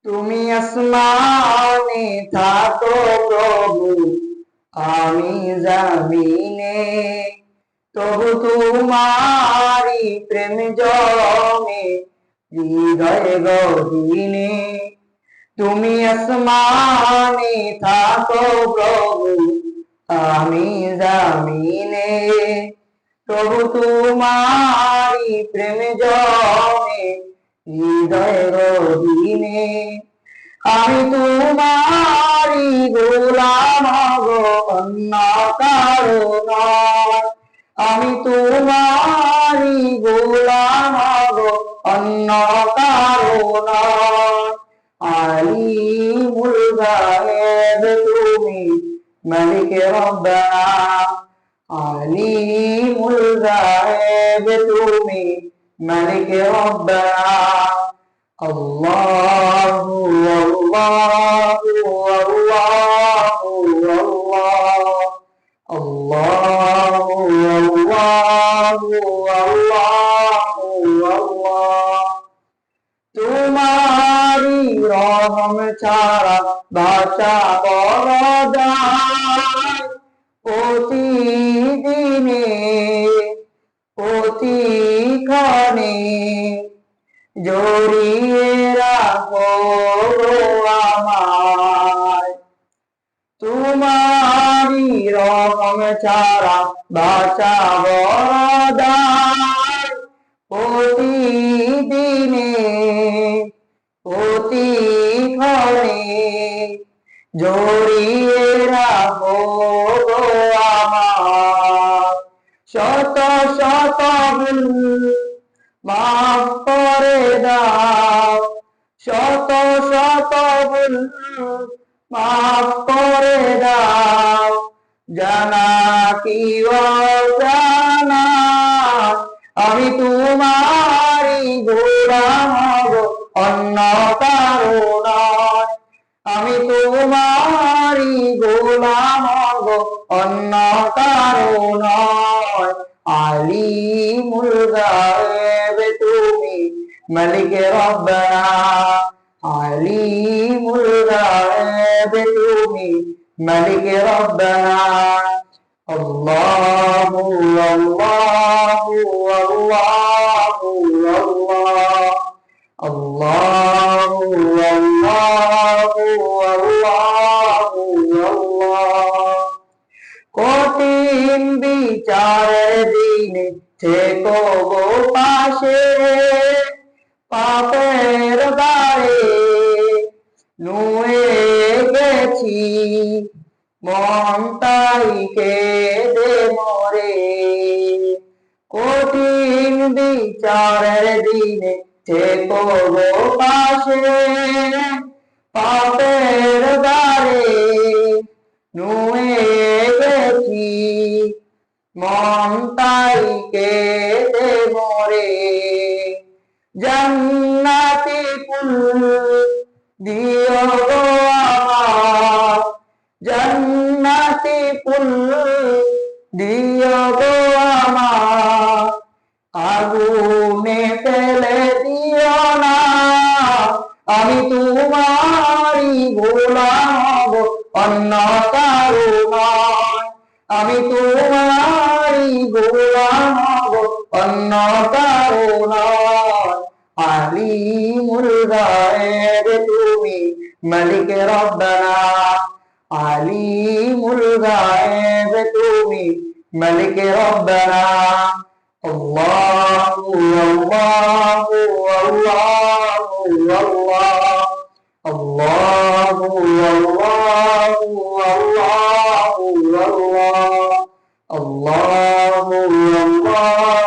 তুমি আসমানে থাকো প্রভু, আমি জমিনে, তবু তোমারি প্রেম জমে হৃদয় গহীনে। তুমি আসমানে থাকো প্রভু, আমি জমিনে, তবু তোমারি প্রেম জমে হৃদয় গহীনে। আমি তোমারি গোলাম গো, অন্য কারো নয়। আমি তোমারি গোলাম গো, অন্য কারো নয়। আলিমুল গায়েব তুমি, মালিক রব্বানা। আলিমুল গায়েব তুমি, মালিক রব্বানা। আল্লাহু আল্লাহু আল্লাহু আল্লাহ, আল্লাহু আল্লাহু আল্লাহু আল্লাহ। তোমারি রহম ছাড়া বাঁচা বড় দায়। প্রতিদিনে প্রতিক্ষণে জড়িয়ে রাখো আমায়। তোমারি রহম ছাড়া বাঁচা বড় দায়। প্রতিদিনে প্রতিক্ষণে জড়িয়ে রাখো আমায়। শত শত ভুল মাফ করে দাও, শত শত ভুল মাফ করে দাও। জানা কি অজানা আমি তোমারি গোলাম গো, অন্য কারো নয়। আমি তোমারি গোলাম গো, অন্য কারো নয়। আলিমুল গায়েব তুমি, মালিক রব্বানা। আলিমুল গায়েব তুমি, মালিক রব্বানা। আল্লাহু আল্লাহু আল্লাহু আল্লাহ, আল্লাহু আল্লাহু আল্লাহু আল্লাহ। কঠিন বিচারের দিনে থেকো গো পাশে, পাপের দায়ে নুয়ে গেছি, মন তাই কেঁদে মরে। কঠিন বিচারের দিনে থেকো গো পাশে, পাপের দায়ে নুয়ে গেছি, মন তাই কেঁদে মরে। জান্নাতি ফুল দিও গো আমার, জান্নাতি ফুল দিও গো আমার। আগুনে ফেলে দিও না, আমি তোমারি গোলাম গো, অন্য কারো নয়। আমি তোমারি গোলাম গো, অন্য কারো নয়। আলিমুল গায়েব তুমি, মালিক রব্বানা। আলিমুল গায়েব তুমি, মালিক রব্বানা। আল্লাহু আল্লাহু আল্লাহু আল্লাহ, আল্লাহু আল্লাহু আল্লাহু আল্লাহ, আল্লাহু আল্লাহ।